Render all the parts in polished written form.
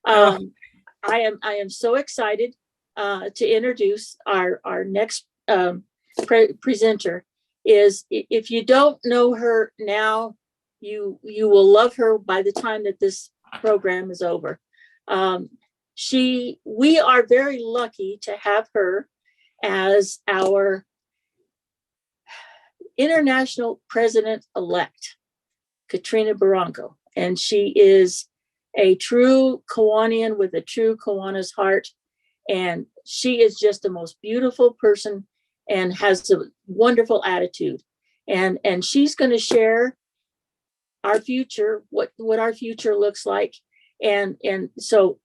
Oh. I am so excited to introduce our next presenter. If you don't know her now, you will love her by the time that this program is over. We are very lucky to have her as our international president-elect, Katrina Baranko. And she is a true Kiwanian with a true Kiwanis heart. And she is just the most beautiful person and has a wonderful attitude. And she's going to share our future, what our future looks like. And so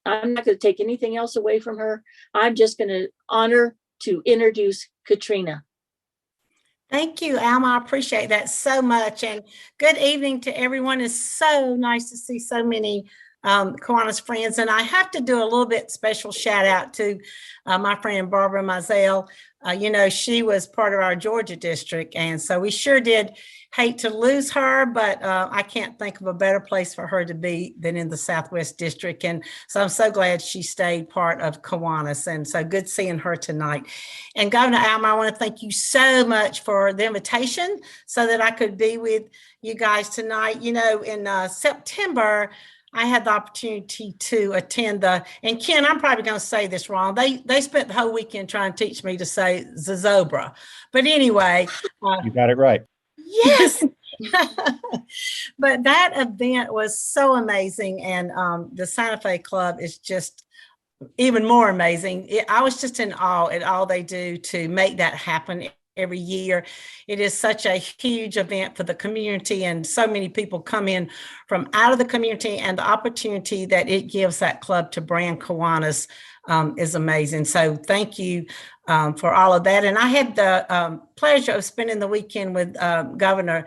I'm not going to take anything else away from her. I'm just going to honor to introduce Katrina. Thank you, Alma. I appreciate that so much. And good evening to everyone. It's so nice to see so many Kiwanis friends. And I have to do a little bit special shout out to my friend Barbara Mizell. She was part of our Georgia district. And so we sure did hate to lose her, but I can't think of a better place for her to be than in the Southwest District. And so I'm so glad she stayed part of Kiwanis. And so good seeing her tonight. And Governor Alma, I want to thank you so much for the invitation so that I could be with you guys tonight. In September, I had the opportunity to attend and Ken, I'm probably going to say this wrong. They spent the whole weekend trying to teach me to say Zozobra. But anyway. You got it right. Yes. But that event was so amazing. And the Santa Fe Club is just even more amazing. I was just in awe at all they do to make that happen every year. It is such a huge event for the community, and so many people come in from out of the community, and the opportunity that it gives that club to brand Kiwanis is amazing. So thank you for all of that. And I had the pleasure of spending the weekend with Governor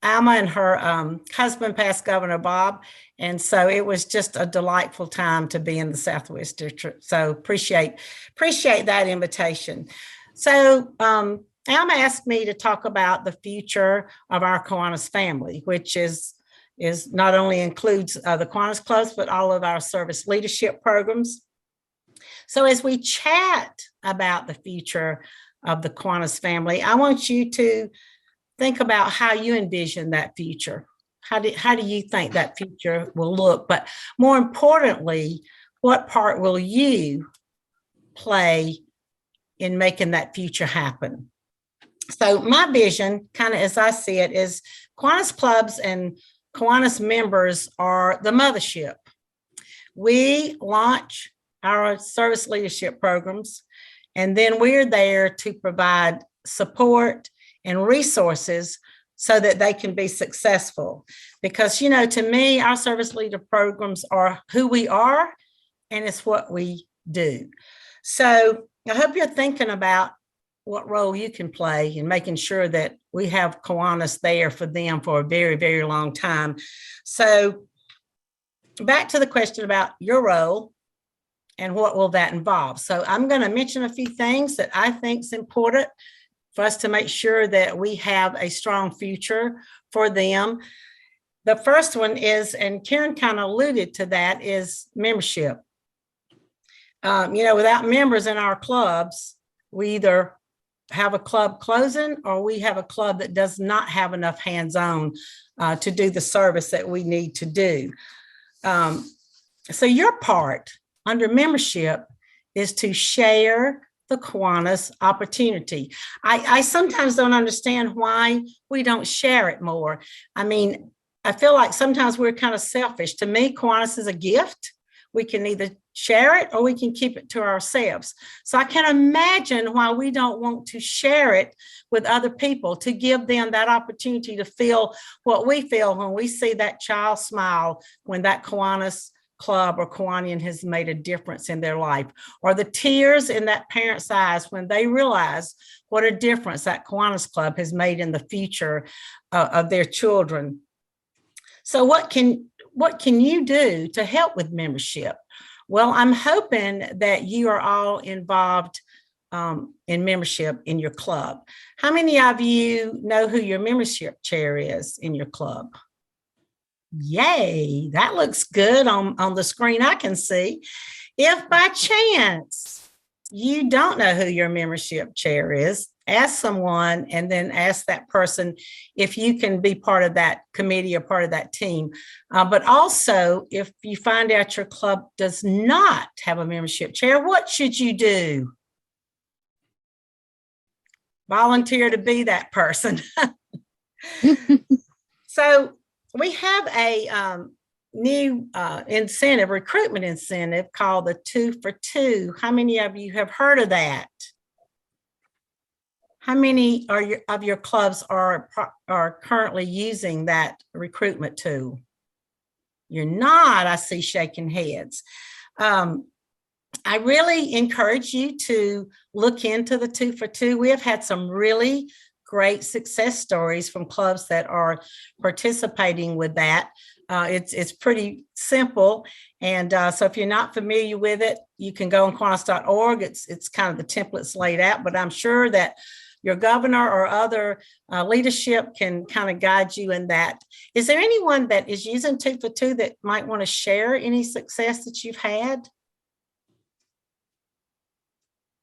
Alma and her husband, past Governor Bob. And so it was just a delightful time to be in the Southwest District. So appreciate that invitation. So Alma asked me to talk about the future of our Kiwanis family, which is not only includes the Kiwanis clubs, but all of our service leadership programs. So as we chat about the future of the Kiwanis family, I want you to think about how you envision that future. How do you think that future will look? But more importantly, what part will you play in making that future happen? So my vision, kind of as I see it, is Kiwanis clubs and Kiwanis members are the mothership. We launch our service leadership programs, and then we're there to provide support and resources so that they can be successful. Because, to me, our service leader programs are who we are, and it's what we do. So I hope you're thinking about what role you can play in making sure that we have Kiwanis there for them for a very, very long time. So back to the question about your role and what will that involve. So I'm going to mention a few things that I think is important for us to make sure that we have a strong future for them. The first one is, and Karen kind of alluded to that, is membership. Without members in our clubs, we either have a club closing or we have a club that does not have enough hands-on to do the service that we need to do. So your part under membership is to share the Kiwanis opportunity. I sometimes don't understand why we don't share it more. I mean, I feel like sometimes we're kind of selfish. To me, Kiwanis is a gift. We can either share it or we can keep it to ourselves. So I can imagine why we don't want to share it with other people, to give them that opportunity to feel what we feel when we see that child smile when that Kiwanis club or Kiwanian has made a difference in their life, or the tears in that parent's eyes when they realize what a difference that Kiwanis club has made in the future of their children. So what can you do to help with membership? Well, I'm hoping that you are all involved in membership in your club. How many of you know who your membership chair is in your club? Yay, that looks good on the screen I can see. If by chance you don't know who your membership chair is, ask someone and then ask that person if you can be part of that committee or part of that team. But also, if you find out your club does not have a membership chair, what should you do? Volunteer to be that person. So we have a new recruitment incentive called the 2 for 2. How many of you have heard of that? How many of your clubs are currently using that recruitment tool? You're not, I see shaking heads. I really encourage you to look into the 2 for 2. We have had some really great success stories from clubs that are participating with that. It's pretty simple. And so if you're not familiar with it, you can go on Kiwanis.org. It's kind of the templates laid out, but I'm sure that your governor or other leadership can kind of guide you in that. Is there anyone that is using 2 for 2 that might want to share any success that you've had?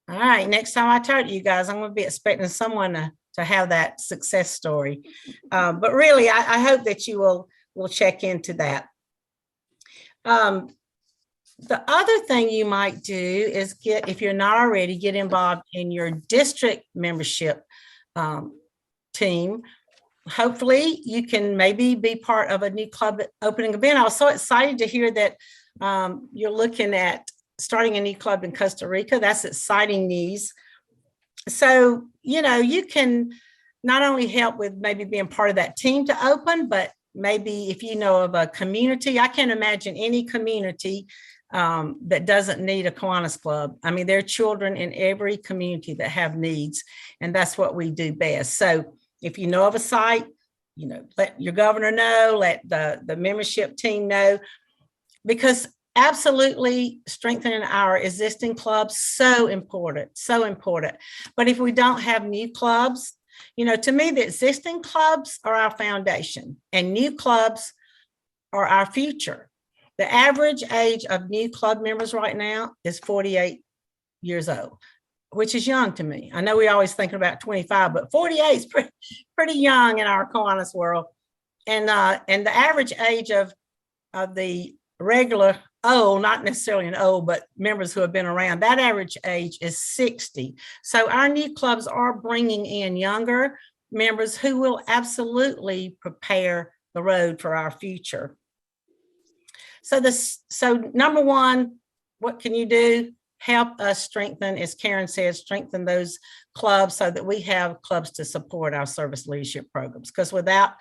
All right, next time I talk to you guys, I'm going to be expecting someone to have that success story. But really, I hope that you will check into that. The other thing you might do is if you're not already, get involved in your district membership team. Hopefully you can maybe be part of a new club opening event. I was so excited to hear that you're looking at starting a new club in Costa Rica. That's exciting news. So, you can not only help with maybe being part of that team to open, but maybe if you know of a community, I can't imagine any community that doesn't need a Kiwanis club. I mean, there are children in every community that have needs, and that's what we do best. So if you know of a site, let your governor know, let the membership team know, because absolutely strengthening our existing clubs, so important. But if we don't have new clubs, to me, the existing clubs are our foundation and new clubs are our future. The average age of new club members right now is 48 years old, which is young to me. I know we always thinking about 25, but 48 is pretty young in our Kiwanis world. And the average age of the regular old, not necessarily an old, but members who have been around, that average age is 60. So our new clubs are bringing in younger members who will absolutely prepare the road for our future. So number one, what can you do? Help us strengthen, as Karen said, strengthen those clubs so that we have clubs to support our service leadership programs. Because without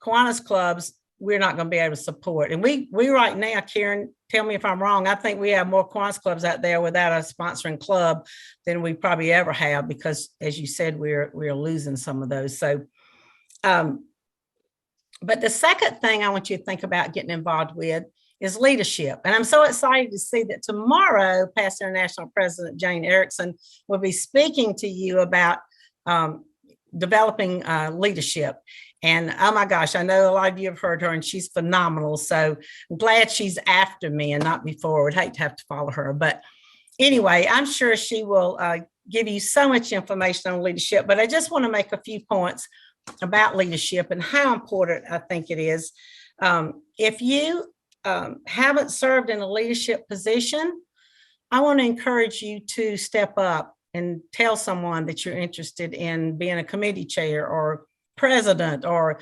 Kiwanis clubs, we're not going to be able to support. And we right now, Karen, tell me if I'm wrong, I think we have more Kiwanis clubs out there without a sponsoring club than we probably ever have, because as you said, we're losing some of those. So, but the second thing I want you to think about getting involved with is leadership. And I'm so excited to see that tomorrow, past International President Jane Erickson will be speaking to you about developing leadership. And oh my gosh, I know a lot of you have heard her and she's phenomenal. So I'm glad she's after me and not before. I would hate to have to follow her. But anyway, I'm sure she will give you so much information on leadership. But I just want to make a few points about leadership and how important I think it is. If you haven't served in a leadership position, I want to encourage you to step up and tell someone that you're interested in being a committee chair or president or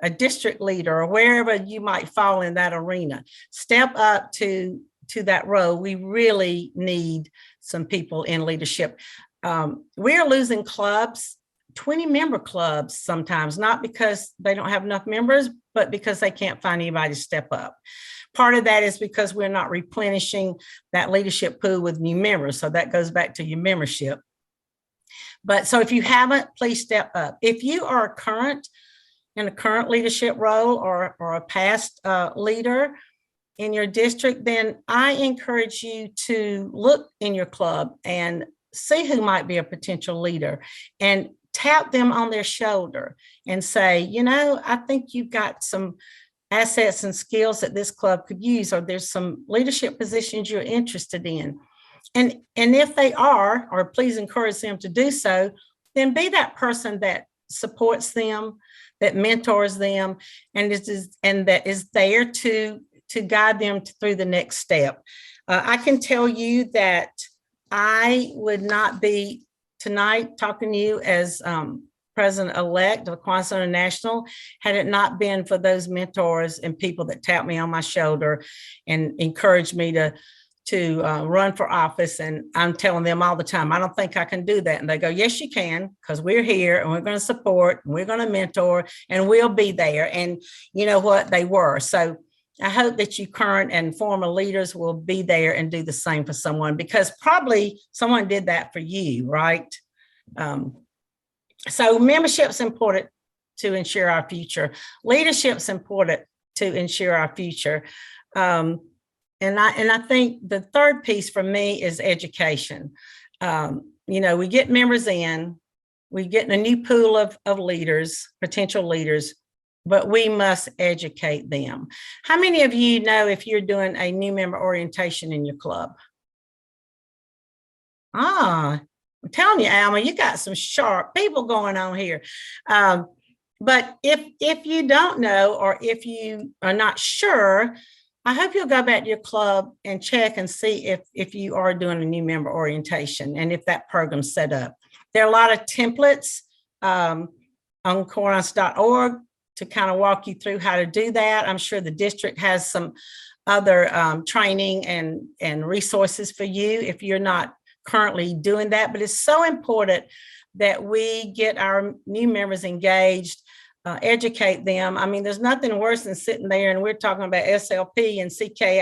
a district leader or wherever you might fall in that arena. Step up to that role. We really need some people in leadership. We're losing clubs, 20-member clubs sometimes, not because they don't have enough members, but because they can't find anybody to step up. Part of that is because we're not replenishing that leadership pool with new members. So that goes back to your membership. But so if you haven't, please step up. If you are in a current leadership role or a past leader in your district, then I encourage you to look in your club and see who might be a potential leader and tap them on their shoulder and say, I think you've got some assets and skills that this club could use, or there's some leadership positions you're interested in. And if they are, or please encourage them to do so, then be that person that supports them, that mentors them, and that is there to guide them through the next step. I can tell you that I would not be tonight talking to you as president-elect of Kiwanis International had it not been for those mentors and people that tapped me on my shoulder and encouraged me to run for office. And I'm telling them all the time, I don't think I can do that. And they go, yes, you can, because we're here and we're going to support and we're going to mentor and we'll be there. And you know what? They were. So I hope that you current and former leaders will be there and do the same for someone, because probably someone did that for you, right? So membership's important to ensure our future. Leadership's important to ensure our future. And I think the third piece for me is education. We get members in, we get a new pool of leaders, potential leaders, but we must educate them. How many of you know if you're doing a new member orientation in your club? I'm telling you, Alma, you got some sharp people going on here. But if you don't know, or if you are not sure, I hope you'll go back to your club and check and see if you are doing a new member orientation and if that program's set up. There are a lot of templates on Kiwanis.org to kind of walk you through how to do that. I'm sure the district has some other training and resources for you if you're not currently doing that. But it's so important that we get our new members engaged, educate them. I mean, there's nothing worse than sitting there and we're talking about SLP and CKI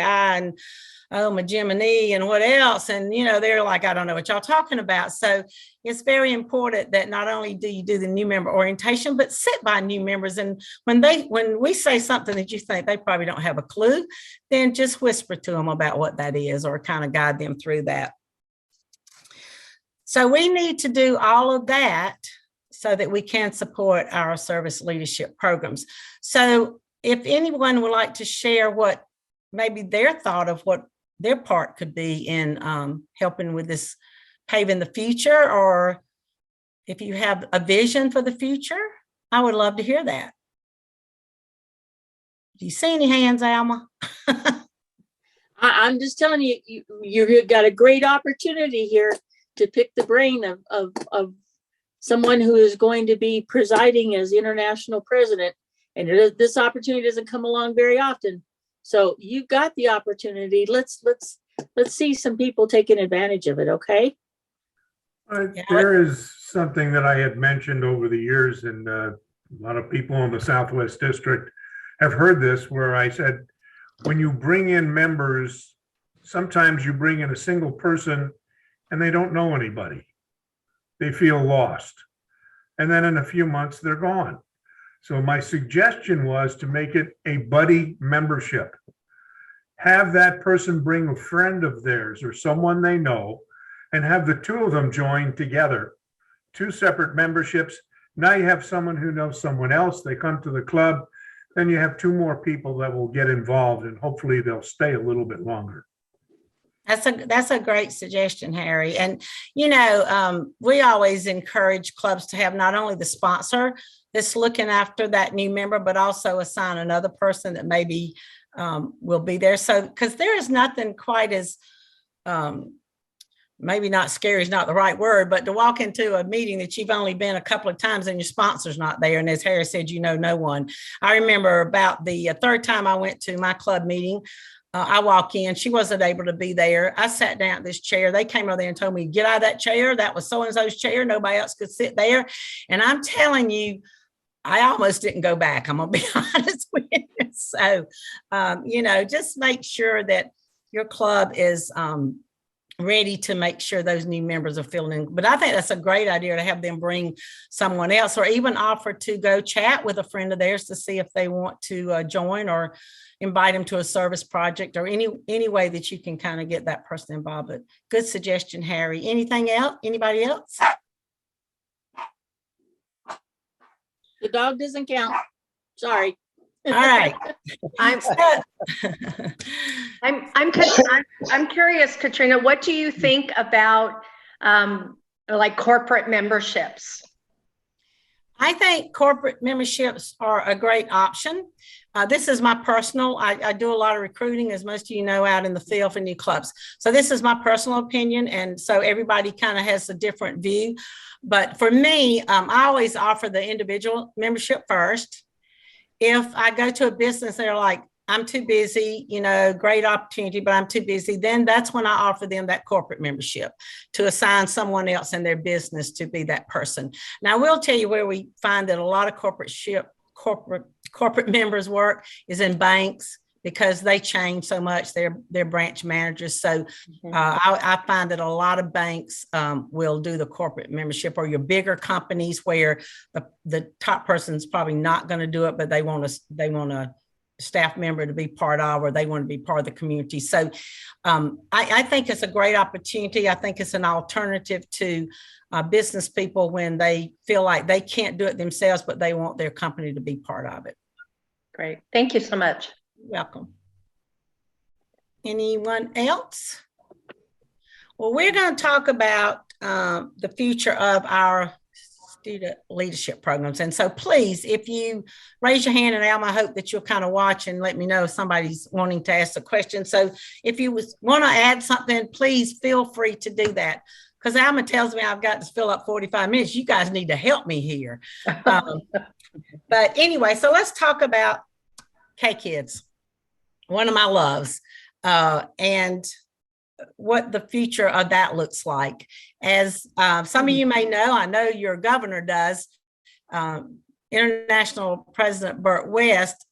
and my Gemini and what else. And, they're like, I don't know what y'all talking about. So it's very important that not only do you do the new member orientation, but sit by new members. And when we say something that you think they probably don't have a clue, then just whisper to them about what that is or kind of guide them through that. So we need to do all of that so that we can support our service leadership programs. So if anyone would like to share what maybe their thought of what their part could be in helping with this paving the future, or if you have a vision for the future, I would love to hear that. Do you see any hands, Alma? I'm just telling you, you've got a great opportunity here to pick the brain of someone who is going to be presiding as international president. And this opportunity doesn't come along very often. So you've got the opportunity. Let's see some people taking advantage of it. Okay. There is something that I had mentioned over the years, and a lot of people in the Southwest District have heard this, where I said, when you bring in members, sometimes you bring in a single person and they don't know anybody. They feel lost. And then in a few months, they're gone. So my suggestion was to make it a buddy membership. Have that person bring a friend of theirs or someone they know, and have the two of them join together. Two separate memberships. Now you have someone who knows someone else. They come to the club. Then you have two more people that will get involved, and hopefully they'll stay a little bit longer. That's a great suggestion, Harry. And, we always encourage clubs to have not only the sponsor that's looking after that new member, but also assign another person that maybe will be there. So, because there is nothing quite as, maybe not scary is not the right word, but to walk into a meeting that you've only been a couple of times and your sponsor's not there. And as Harry said, no one. I remember about the third time I went to my club meeting, I walk in, she wasn't able to be there. I sat down at this chair. They came over there and told me, get out of that chair. That was so-and-so's chair. Nobody else could sit there. And I'm telling you, I almost didn't go back. I'm going to be honest with you. So, just make sure that your club is ready to make sure those new members are filling in. But I think that's a great idea to have them bring someone else, or even offer to go chat with a friend of theirs to see if they want to join, or invite them to a service project, or any way that you can kind of get that person involved. But good suggestion, Harry. Anything else? Anybody else? The dog doesn't count. Sorry. All right. I'm I'm curious, Katrina, what do you think about like corporate memberships? I think corporate memberships are a great option. This is my personal, I do a lot of recruiting, as most of you know, out in the field for new clubs. So this is my personal opinion. And so everybody kind of has a different view. But for me, I always offer the individual membership first. If I go to a business, they're like, I'm too busy, you know, great opportunity, but I'm too busy. Then that's when I offer them that corporate membership to assign someone else in their business to be that person. Now, I will tell you where we find that a lot of corporate members work is in banks, because they change so much, their branch managers. So I find that a lot of banks will do the corporate membership, or your bigger companies where the top person's probably not going to do it, but they want a staff member to be part of, or they want to be part of the community. So I think it's a great opportunity. I think it's an alternative to business people when they feel like they can't do it themselves, but they want their company to be part of it. Great. Thank you so much. Welcome. Anyone else? Well, we're going to talk about the future of our student leadership programs. And so please, if you raise your hand, and Alma, I hope that you'll kind of watch and let me know if somebody's wanting to ask a question. So if you want to add something, please feel free to do that. Because Alma tells me I've got to fill up 45 minutes. You guys need to help me here. But anyway, so let's talk about K-Kids, one of my loves, and what the future of that looks like. As some of you may know, I know your governor does, International President Burt West,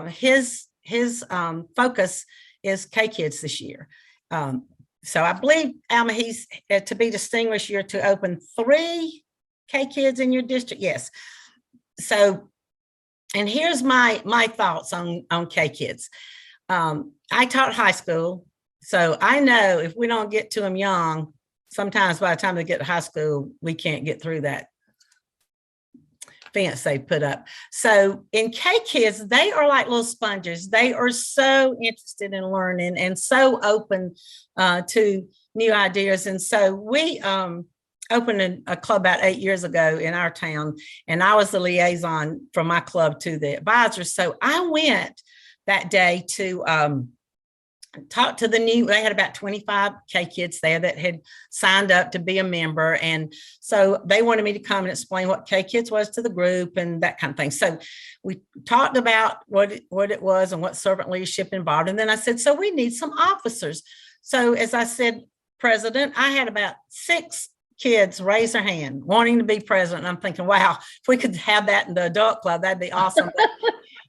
his focus is K-Kids this year. So I believe, Alma, he's to be distinguished, you're to open 3 K-Kids in your district. Yes. So, and here's my thoughts on K-Kids. I taught high school, so I know if we don't get to them young, sometimes by the time they get to high school, we can't get through that fence they put up. So in K-Kids, they are like little sponges. They are so interested in learning and so open to new ideas. And so we opened a club about 8 years ago in our town, and I was the liaison from my club to the advisors. So I went that day to talk to they had about 25 K-Kids there that had signed up to be a member. And so they wanted me to come and explain what K-Kids was to the group and that kind of thing. So we talked about what it was and what servant leadership involved. And then I said, so we need some officers. So as I said, President, I had about 6 kids raise their hand wanting to be president. And I'm thinking, wow, if we could have that in the adult club, that'd be awesome. But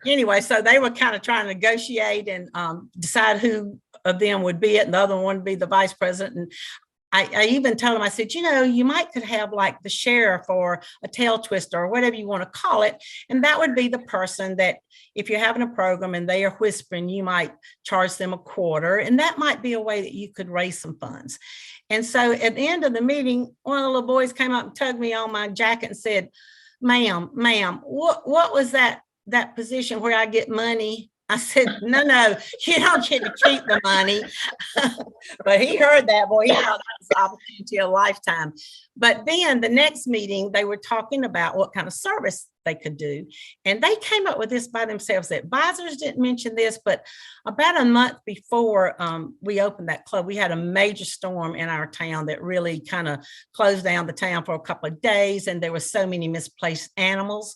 anyway, so they were kind of trying to negotiate and decide who of them would be it, and the other one would be the vice president. And I even told them, I said, you know, you might could have like the sheriff or a tail twister or whatever you want to call it. And that would be the person that if you're having a program and they are whispering, you might charge them a quarter. And that might be a way that you could raise some funds. And so at the end of the meeting, one of the little boys came up and tugged me on my jacket and said, ma'am, what was that position where I get money? I said, no, you don't get to keep the money. But he heard that, boy, he thought that was the opportunity of a lifetime. But then the next meeting, they were talking about what kind of service they could do. And they came up with this by themselves. The advisors didn't mention this, but about a month before we opened that club, we had a major storm in our town that really kind of closed down the town for a couple of days. And there were so many misplaced animals.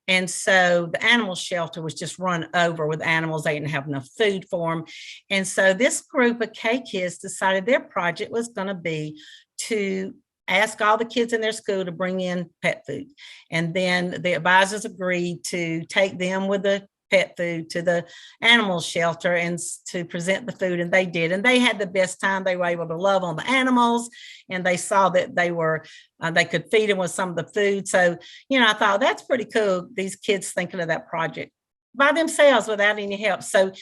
And so the animal shelter was just run over with animals. They didn't have enough food for them. And so this group of K-Kids decided their project was going to be to ask all the kids in their school to bring in pet food. And then the advisors agreed to take them with the pet food to the animal shelter and to present the food. And they did. And they had the best time. They were able to love on the animals, and they saw that they could feed them with some of the food. So, you know, I thought that's pretty cool. These kids thinking of that project by themselves without any help. So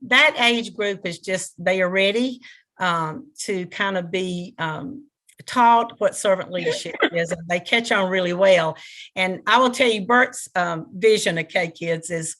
that age group is just, they are ready to kind of be taught what servant leadership is, and they catch on really well. And I will tell you, Bert's vision of K-Kids is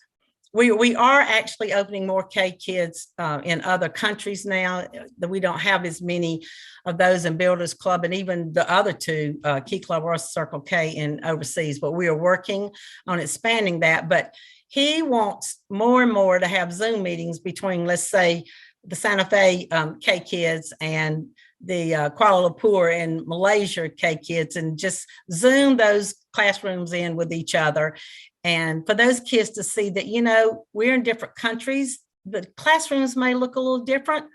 we are actually opening more K Kids in other countries now. That we don't have as many of those in Builders Club, and even the other two, Key Club or Circle K, in overseas. But we are working on expanding that. But he wants more and more to have Zoom meetings between, let's say, the Santa Fe K Kids and the Kuala Lumpur and Malaysia K Kids, and just Zoom those classrooms in with each other. And for those kids to see that, you know, we're in different countries, the classrooms may look a little different,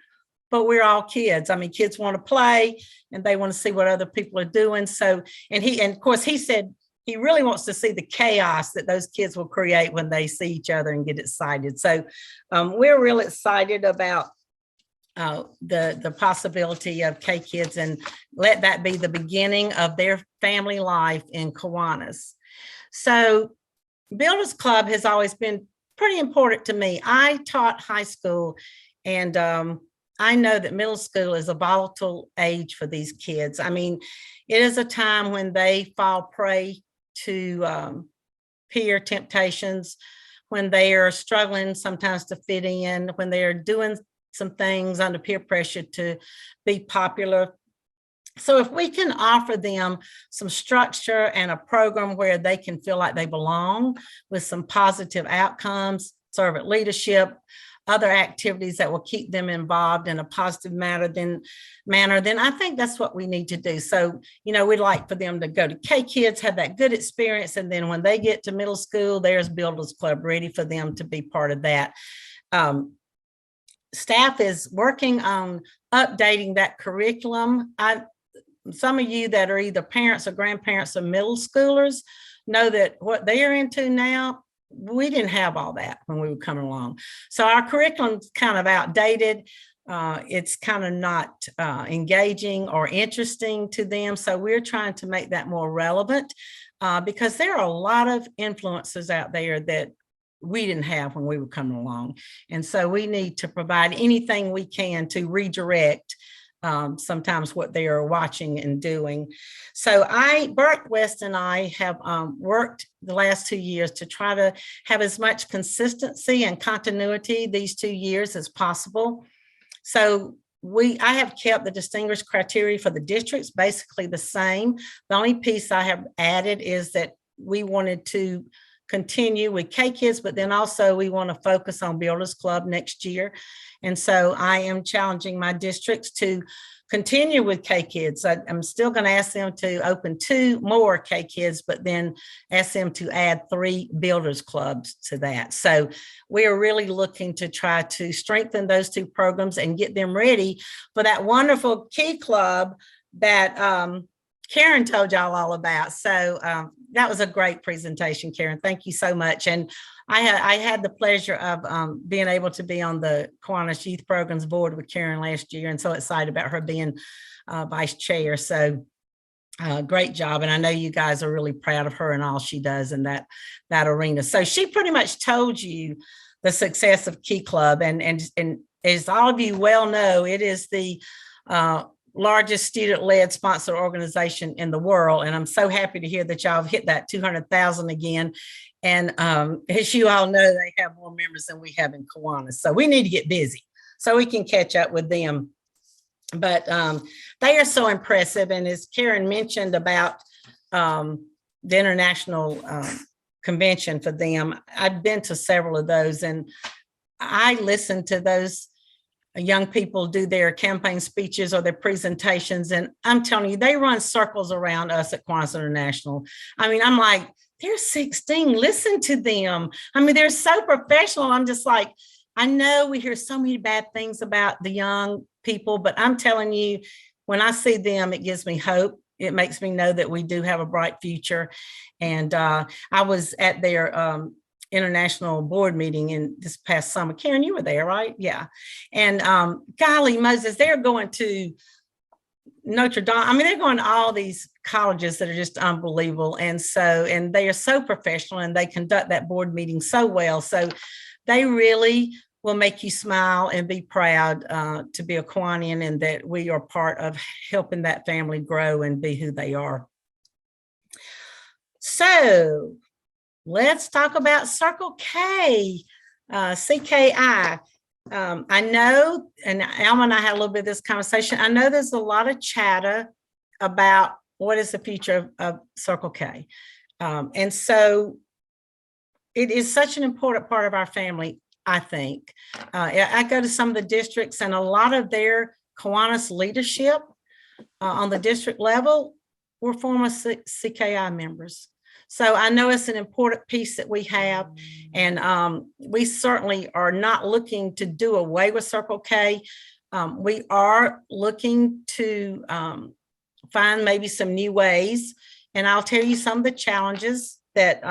but we're all kids. I mean, kids want to play and they want to see what other people are doing. So, and of course, he said he really wants to see the chaos that those kids will create when they see each other and get excited. So we're really excited about the possibility of K Kids, and let that be the beginning of their family life in Kiwanis. So Builders Club has always been pretty important to me. I taught high school, and I know that middle school is a volatile age for these kids. I mean, it is a time when they fall prey to peer temptations, when they are struggling sometimes to fit in, when they are doing some things under peer pressure to be popular. So if we can offer them some structure and a program where they can feel like they belong, with some positive outcomes, servant leadership, other activities that will keep them involved in a positive manner, then I think that's what we need to do. So, you know, we'd like for them to go to K Kids, have that good experience, and then when they get to middle school, there's Builders Club ready for them to be part of that. Staff is working on updating that curriculum. Some of you that are either parents or grandparents of middle schoolers know that what they are into now, we didn't have all that when we were coming along. So our curriculum's kind of outdated. It's kind of not engaging or interesting to them. So we're trying to make that more relevant because there are a lot of influences out there that we didn't have when we were coming along. And so we need to provide anything we can to redirect sometimes what they are watching and doing. So Burt West and I have worked the last 2 years to try to have as much consistency and continuity these 2 years as possible. So I have kept the distinguished criteria for the districts basically the same. The only piece I have added is that we wanted to continue with K Kids, but then also we want to focus on Builders Club next year. And so I am challenging my districts to continue with K Kids. I'm still going to ask them to open 2 more K Kids, but then ask them to add 3 Builders Clubs to that. So we are really looking to try to strengthen those 2 programs and get them ready for that wonderful Key Club that Karen told y'all all about. So that was a great presentation, Karen. Thank you so much. And I had the pleasure of being able to be on the Kiwanis Youth Programs Board with Karen last year, and so excited about her being vice chair. So great job. And I know you guys are really proud of her and all she does in that arena. So she pretty much told you the success of Key Club. And as all of you well know, it is the largest student-led sponsored organization in the world. And I'm so happy to hear that y'all have hit that 200,000 again. And as you all know, they have more members than we have in Kiwanis. So we need to get busy so we can catch up with them. But they are so impressive. And as Karen mentioned about the international convention for them, I've been to several of those, and I listened to those young people do their campaign speeches or their presentations. And I'm telling you, they run circles around us at Kiwanis International. I mean, I'm like, they're 16, listen to them. I mean, they're so professional. I'm just like, I know we hear so many bad things about the young people, but I'm telling you, when I see them, it gives me hope. It makes me know that we do have a bright future. And I was at their international board meeting in this past summer. Karen, you were there, right? Yeah. And golly Moses, they're going to Notre Dame. I mean, they're going to all these colleges that are just unbelievable. And they are so professional, and they conduct that board meeting so well. So they really will make you smile and be proud to be a Kiwanian, and that we are part of helping that family grow and be who they are. So let's talk about Circle K. CKI. I know, and Alma and I had a little bit of this conversation. I know there's a lot of chatter about what is the future of Circle K. And so it is such an important part of our family, I think. I go to some of the districts, and a lot of their Kiwanis leadership on the district level were former CKI members. So I know it's an important piece that we have, and we certainly are not looking to do away with Circle K. We are looking to find maybe some new ways, and I'll tell you some of the challenges that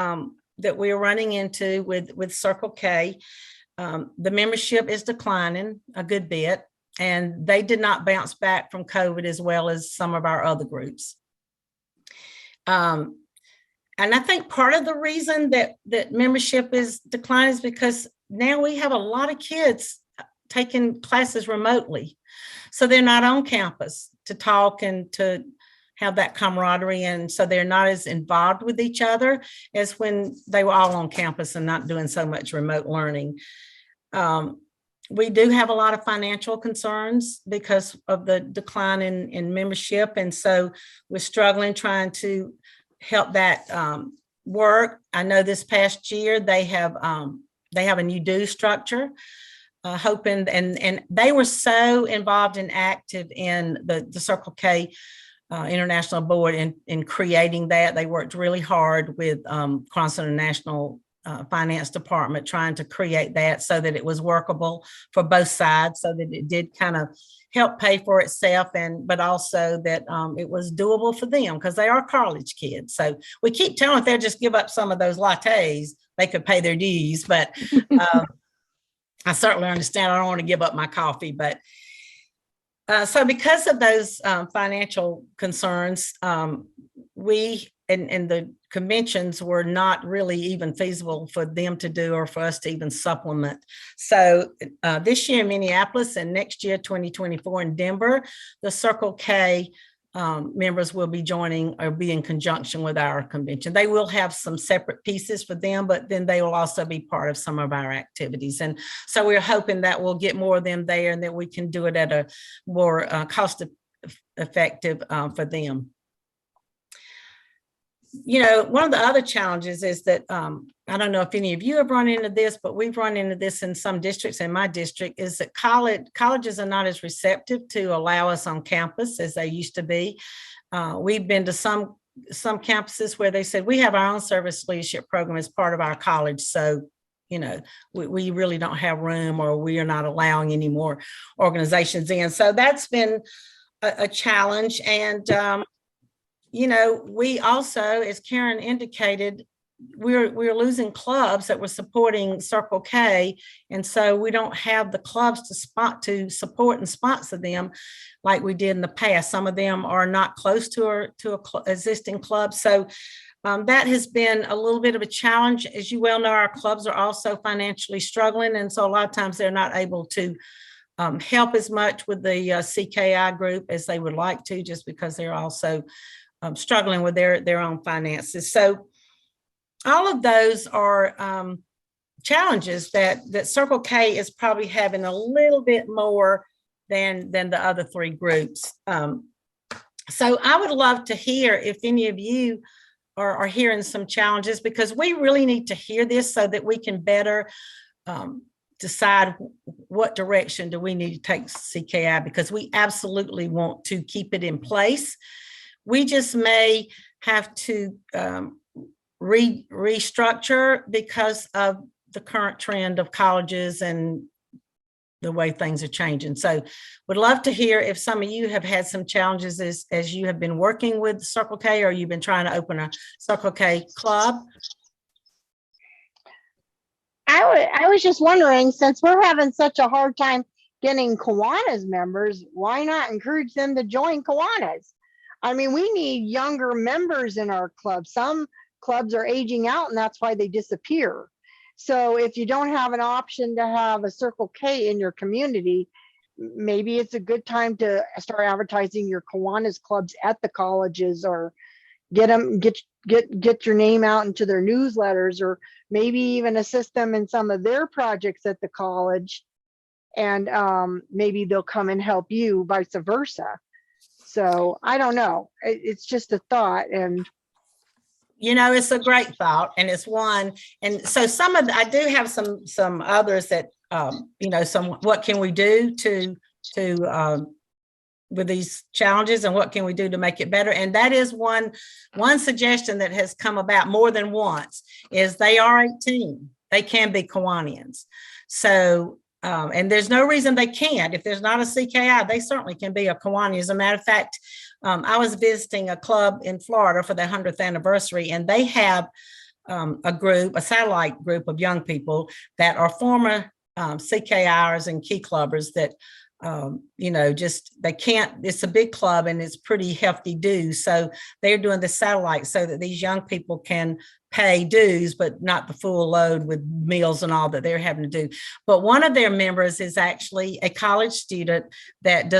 that we're running into with Circle K. The membership is declining a good bit, and they did not bounce back from COVID as well as some of our other groups. And I think part of the reason that membership is declining is because now we have a lot of kids taking classes remotely. So they're not on campus to talk and to have that camaraderie. And so they're not as involved with each other as when they were all on campus and not doing so much remote learning. We do have a lot of financial concerns because of the decline in membership. And so we're struggling trying to help that work. I know this past year they have a new due structure, hoping, and they were so involved and active in the Circle K International Board in creating that. They worked really hard with Kiwanis International Finance Department trying to create that so that it was workable for both sides, so that it did kind of help pay for itself, but also that it was doable for them because they are college kids. So we keep telling them if they'll just give up some of those lattes, they could pay their dues. But I certainly understand. I don't want to give up my coffee, but so because of those financial concerns, we and the conventions were not really even feasible for them to do or for us to even supplement. So this year in Minneapolis and next year, 2024 in Denver, the Circle K members will be joining or be in conjunction with our convention. They will have some separate pieces for them, but then they will also be part of some of our activities. And so we're hoping that we'll get more of them there and that we can do it at a more cost effective for them. You know, one of the other challenges is that, I don't know if any of you have run into this, but we've run into this in some districts. In my district is that colleges are not as receptive to allow us on campus as they used to be. We've been to some campuses where they said, we have our own service leadership program as part of our college. So, you know, we really don't have room, or we are not allowing any more organizations in. So that's been a challenge. And, you know, we also, as Karen indicated, we're losing clubs that were supporting Circle K, and so we don't have the clubs to support and sponsor them like we did in the past. Some of them are not close to a existing club, so that has been a little bit of a challenge. As you well know, our clubs are also financially struggling, and so a lot of times they're not able to help as much with the CKI group as they would like to, just because they're also struggling with their own finances. So all of those are challenges that Circle K is probably having a little bit more than the other three groups. So I would love to hear if any of you are hearing some challenges, because we really need to hear this so that we can better decide what direction do we need to take CKI, because we absolutely want to keep it in place. We just may have to restructure because of the current trend of colleges and the way things are changing. So would love to hear if some of you have had some challenges as you have been working with Circle K, or you've been trying to open a Circle K club. I was just wondering, since we're having such a hard time getting Kiwanis members, why not encourage them to join Kiwanis? I mean, we need younger members in our club. Some clubs are aging out, and that's why they disappear. So if you don't have an option to have a Circle K in your community, maybe it's a good time to start advertising your Kiwanis clubs at the colleges, or get your name out into their newsletters, or maybe even assist them in some of their projects at the college. And maybe they'll come and help you, vice versa. So I don't know. It's just a thought. And it's a great thought, and it's one. And so I do have some others that, what can we do to with these challenges, and what can we do to make it better? And that is one suggestion that has come about more than once, is they are 18. They can be Kiwanians. So, and there's no reason they can't. If there's not a CKI, they certainly can be a Kiwani. As a matter of fact, I was visiting a club in Florida for their 100th anniversary, and they have a satellite group of young people that are former CKIers and key clubbers that, they can't, it's a big club and it's pretty hefty dues. So they're doing the satellite so that these young people can pay dues, but not the full load with meals and all that they're having to do. But one of their members is actually a college student that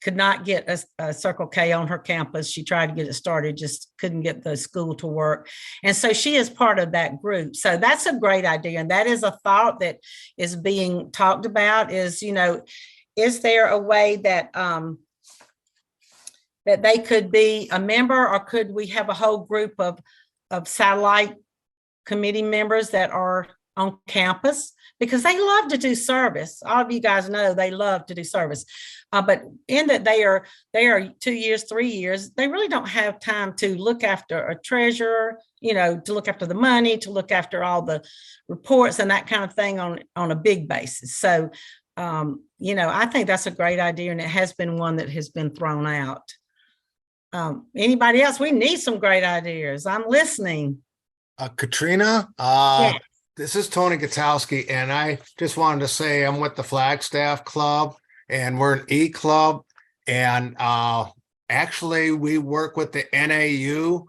could not get a Circle K on her campus. She tried to get it started, just couldn't get the school to work. And so she is part of that group. So that's a great idea. And that is a thought that is being talked about, is there a way that that they could be a member, or could we have a whole group of satellite committee members that are on campus? Because they love to do service. All of you guys know they love to do service. But in that they are 2 years, 3 years, they really don't have time to look after a treasurer, to look after the money, to look after all the reports and that kind of thing on a big basis. So, I think that's a great idea, and it has been one that has been thrown out. Anybody else? We need some great ideas. I'm listening. Katrina, Yeah. this is Tony Gutowski, and I just wanted to say I'm with the Flagstaff Club, and we're an E-Club, and actually we work with the NAU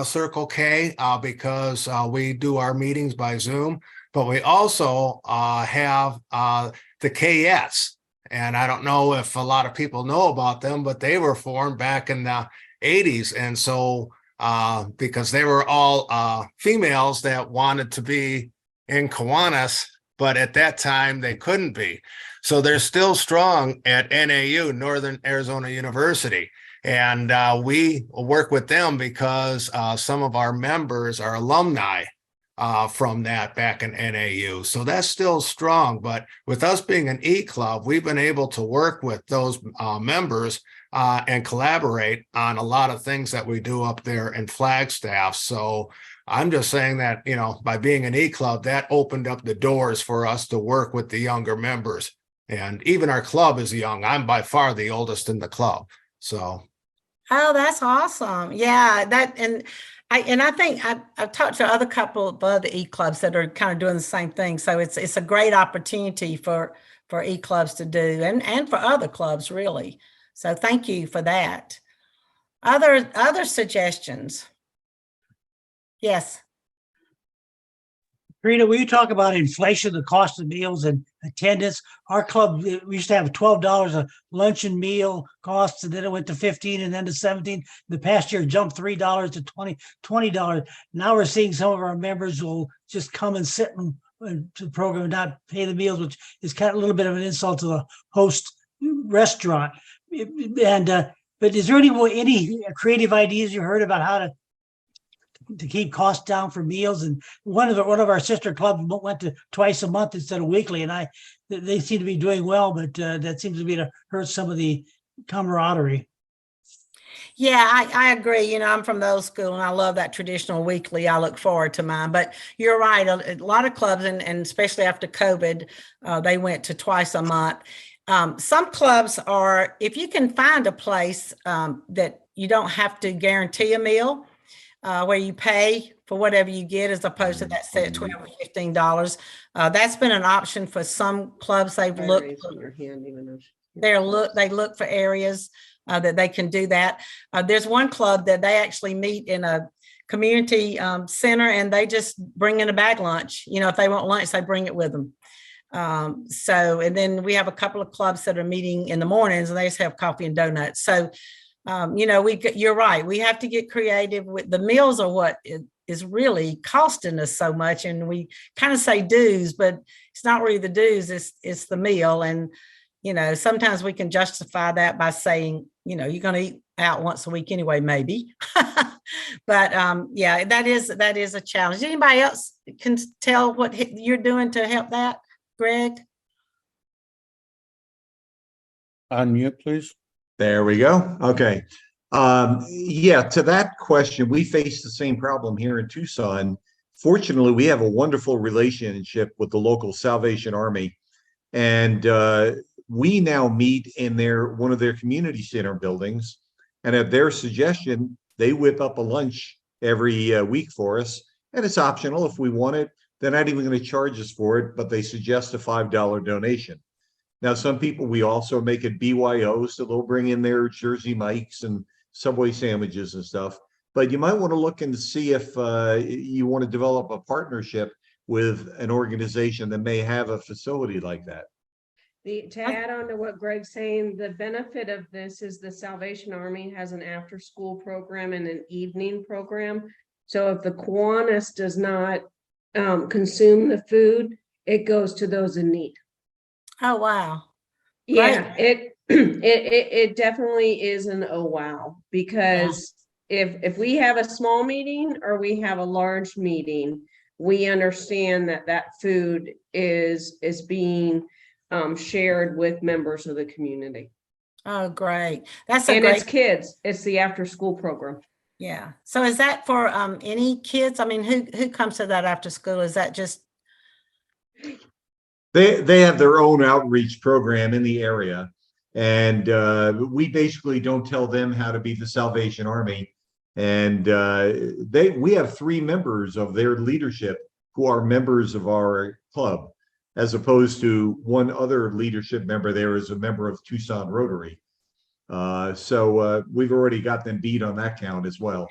Circle K because we do our meetings by Zoom, but we also have the KS, and I don't know if a lot of people know about them, but they were formed back in the 80s, and so because they were all females that wanted to be in Kiwanis, but at that time they couldn't be. So they're still strong at NAU, Northern Arizona University. And we work with them because some of our members are alumni from that back in NAU. So that's still strong. But with us being an E-Club, we've been able to work with those members and collaborate on a lot of things that we do up there in Flagstaff. So I'm just saying that, by being an E-Club, that opened up the doors for us to work with the younger members. And even our club is young. I'm by far the oldest in the club. So. Oh, that's awesome. Yeah, I think I've talked to other couple of other E-Clubs that are kind of doing the same thing. So it's a great opportunity for E-Clubs to do, and for other clubs, really. So thank you for that. Other suggestions? Yes. Katrina, will you talk about inflation, the cost of meals and attendance? Our club, we used to have $12 a lunch and meal costs, and then it went to $15 and then to $17. The past year it jumped $3 to $20. Now we're seeing some of our members will just come and sit to the program and not pay the meals, which is kind of a little bit of an insult to the host restaurant. But is there any creative ideas you heard about how to keep costs down for meals? And one of our sister clubs went to twice a month instead of weekly, and they seem to be doing well, but that seems to be to hurt some of the camaraderie. Yeah, I agree. I'm from the old school, and I love that traditional weekly. I look forward to mine. But you're right. A lot of clubs, and especially after COVID, they went to twice a month. Some clubs are, if you can find a place that you don't have to guarantee a meal, where you pay for whatever you get, as opposed to that set $12 or $15. That's been an option for some clubs. They've looked. They look for areas that they can do that. There's one club that they actually meet in a community center, and they just bring in a bag lunch. If they want lunch, they bring it with them. And then we have a couple of clubs that are meeting in the mornings, and they just have coffee and donuts. So you're right. We have to get creative with the meals. Are what is really costing us so much. And we kind of say dues, but it's not really the dues, it's the meal. And, sometimes we can justify that by saying, you're going to eat out once a week anyway, maybe. But yeah, that is a challenge. Anybody else can tell what you're doing to help that, Greg? Unmute, please. There we go. Okay. Yeah, to that question, we face the same problem here in Tucson. Fortunately, we have a wonderful relationship with the local Salvation Army. And we now meet in one of their community center buildings. And at their suggestion, they whip up a lunch every week for us. And it's optional if we want it. They're not even going to charge us for it, but they suggest a $5 donation. Now, some people, we also make it BYO, so they'll bring in their Jersey Mikes and Subway sandwiches and stuff. But you might want to look and see if you want to develop a partnership with an organization that may have a facility like that. To add on to what Greg's saying, the benefit of this is the Salvation Army has an after-school program and an evening program. So if the Kiwanis does not consume the food, it goes to those in need. Oh, wow. Yeah, it definitely is an oh wow, because if we have a small meeting or we have a large meeting, we understand that food is being shared with members of the community. Oh, great. It's kids. It's the after school program. Yeah. So is that for any kids? I mean, who comes to that after school? Is that just? They have their own outreach program in the area. And we basically don't tell them how to be the Salvation Army. And we have 3 members of their leadership who are members of our club, as opposed to one other leadership member there is a member of Tucson Rotary. So we've already got them beat on that count as well.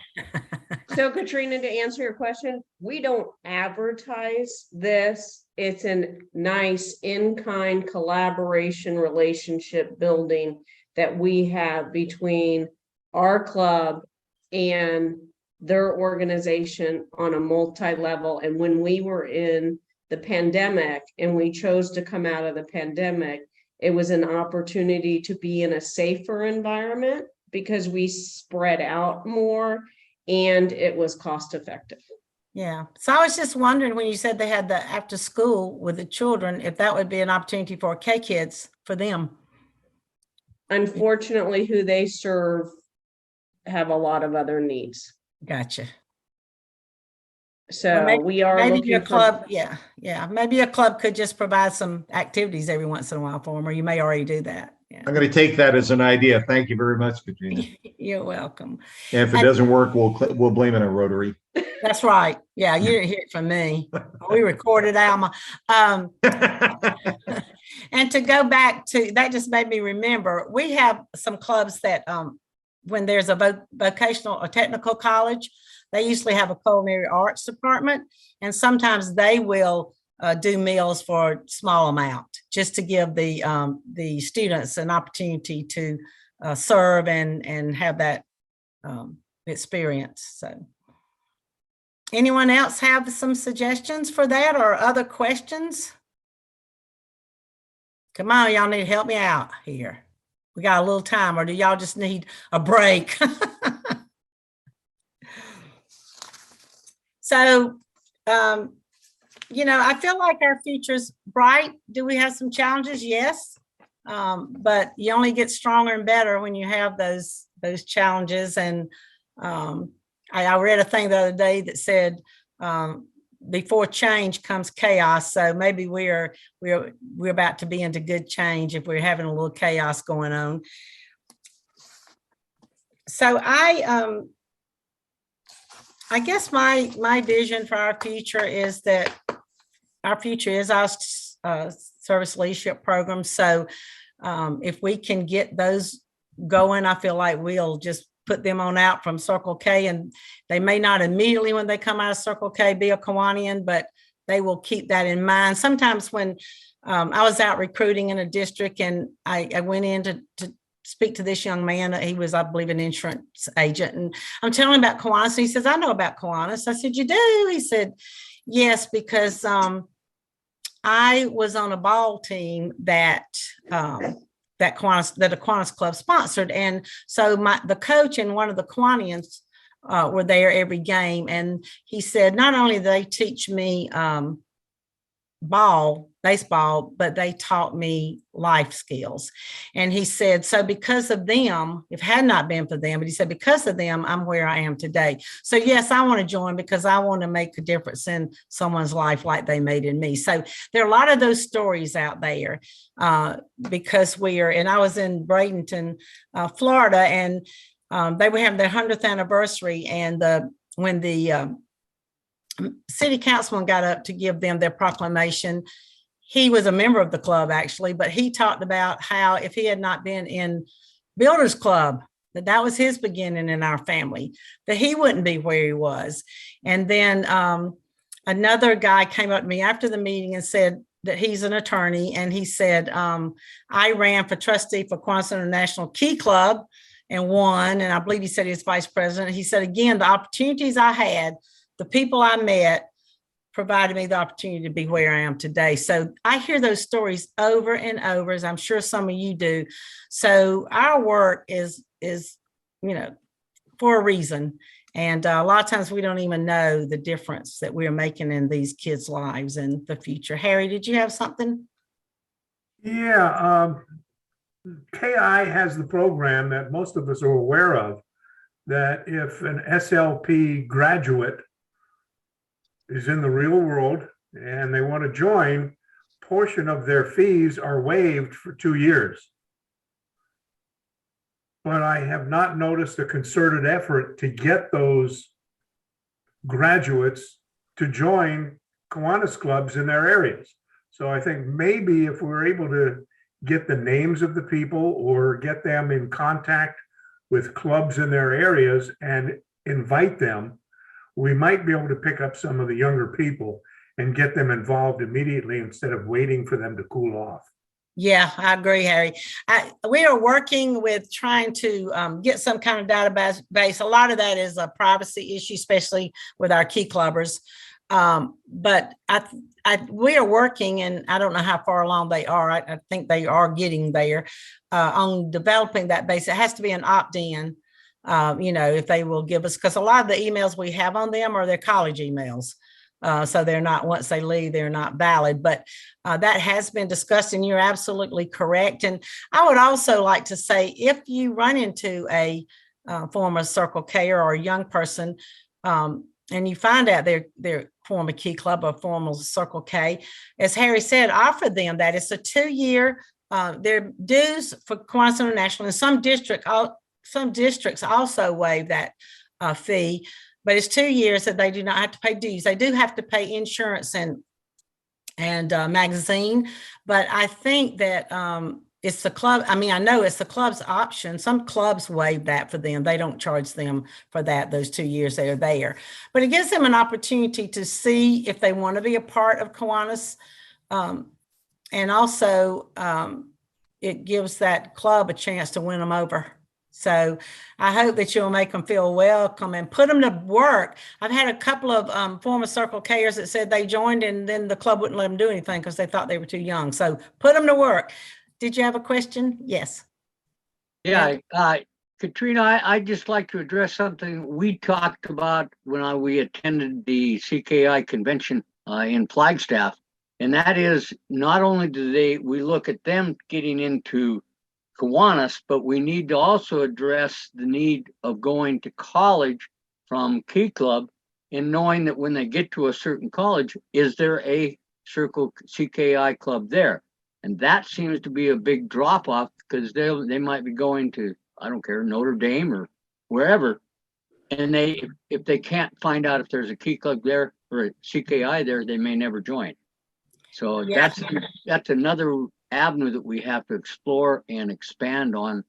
So Katrina, to answer your question, we don't advertise this. It's a nice in-kind collaboration relationship building that we have between our club and their organization on a multi-level. And when we were in the pandemic and we chose to come out of the pandemic, it was an opportunity to be in a safer environment because we spread out more and it was cost effective. Yeah. So I was just wondering when you said they had the after school with the children, if that would be an opportunity for K-Kids for them. Unfortunately, who they serve have a lot of other needs. Gotcha. So well, maybe, we are maybe looking your club. for, yeah. Maybe a club could just provide some activities every once in a while for them, or you may already do that. Yeah. I'm going to take that as an idea. Thank you very much, Katrina. You're welcome. And if it doesn't work, we'll blame it on Rotary. That's right. Yeah, you didn't hear it from me. We recorded Alma. And to go back to that, just made me remember we have some clubs that when there's a vocational or technical college, they usually have a culinary arts department, and sometimes they will do meals for a small amount just to give the students an opportunity to serve and have that experience. So anyone else have some suggestions for that or other questions? Come on, y'all need to help me out here. We got a little time, or do y'all just need a break? So, I feel like our future's bright. Do we have some challenges? Yes. But you only get stronger and better when you have those challenges. And I read a thing the other day that said, before change comes chaos. So maybe we're about to be into good change if we're having a little chaos going on. So I guess my vision for our future is that our future is our service leadership program. So if we can get those going, I feel like we'll just put them on out from Circle K, and they may not immediately when they come out of Circle K be a Kiwanian, but they will keep that in mind. Sometimes when I was out recruiting in a district and I went in to speak to this young man. He was, I believe, an insurance agent. And I'm telling him about Kiwanis. And he says, I know about Kiwanis. I said, you do? He said, yes, because I was on a ball team that a Kiwanis Club sponsored. And so the coach and one of the Kiwanians were there every game. And he said, not only do they teach me baseball, but they taught me life skills. And he said, so because of them, if it had not been for them, but he said, because of them, I'm where I am today. So yes, I want to join because I want to make a difference in someone's life like they made in me. So there are a lot of those stories out there because and I was in Bradenton, Florida, and they were having their 100th anniversary. And when the city councilman got up to give them their proclamation, he was a member of the club actually, but he talked about how if he had not been in Builders Club, that was his beginning in our family, that he wouldn't be where he was. And then another guy came up to me after the meeting and said that he's an attorney. And he said, I ran for trustee for Kiwanis International Key Club and won. And I believe he said he was vice president. He said, again, the opportunities I had, the people I met provided me the opportunity to be where I am today. So I hear those stories over and over, as I'm sure some of you do. So our work is for a reason. And a lot of times we don't even know the difference that we're making in these kids' lives in the future. Harry, did you have something? Yeah, KI has the program that most of us are aware of, that if an SLP graduate is in the real world and they want to join, portion of their fees are waived for 2 years. But I have not noticed a concerted effort to get those graduates to join Kiwanis clubs in their areas. So I think maybe if we're able to get the names of the people or get them in contact with clubs in their areas and invite them, we might be able to pick up some of the younger people and get them involved immediately instead of waiting for them to cool off. Yeah, I agree, Harry. We are working with trying to get some kind of database. A lot of that is a privacy issue, especially with our key clubbers. But we are working, and I don't know how far along they are. I think they are getting there on developing that base. It has to be an opt-in. If they will give us, because a lot of the emails we have on them are their college emails. So they're not, once they leave, they're not valid, but that has been discussed and you're absolutely correct. And I would also like to say, if you run into a former Circle K or a young person and you find out they're former Key Club or former Circle K, as Harry said, offer them that. It's a 2-year, their dues for Kiwanis International, and some districts also waive that fee, but it's 2 years that they do not have to pay dues. They do have to pay insurance and magazine, but I think that it's the club. I mean, I know it's the club's option. Some clubs waive that for them. They don't charge them for that, those 2 years they are there, but it gives them an opportunity to see if they want to be a part of Kiwanis. And also it gives that club a chance to win them over. So I hope that you'll make them feel welcome and put them to work. I've had a couple of former Circle Kers that said they joined and then the club wouldn't let them do anything because they thought they were too young. So put them to work. Did you have a question? Yes. Yeah, Katrina, I'd just like to address something we talked about when we attended the CKI convention in Flagstaff. And that is, not only do we look at them getting into Kiwanis, but we need to also address the need of going to college from Key Club and knowing that when they get to a certain college, is there a Circle CKI club there? And that seems to be a big drop off because they might be going to, I don't care, Notre Dame or wherever. And if they can't find out if there's a Key Club there or a CKI there, they may never join. So Yeah. that's another avenue that we have to explore and expand on,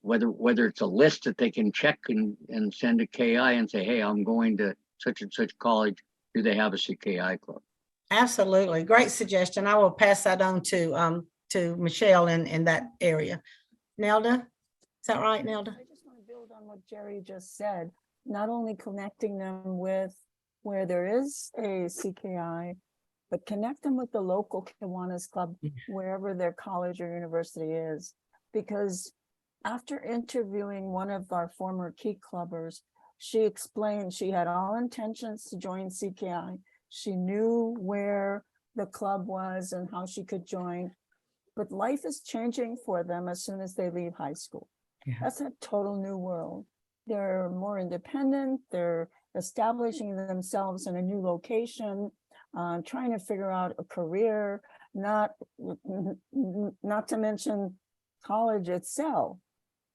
whether it's a list that they can check and send to KI and say, hey, I'm going to such and such college. Do they have a CKI club? Absolutely. Great suggestion. I will pass that on to Michelle in that area. Nelda? Is that right, Nelda? I just want to build on what Jerry just said, not only connecting them with where there is a CKI, but connect them with the local Kiwanis Club, wherever their college or university is. Because after interviewing one of our former Key Clubbers, she explained she had all intentions to join CKI. She knew where the club was and how she could join, but life is changing for them as soon as they leave high school. Yeah. That's a total new world. They're more independent. They're establishing themselves in a new location, trying to figure out a career, not to mention college itself.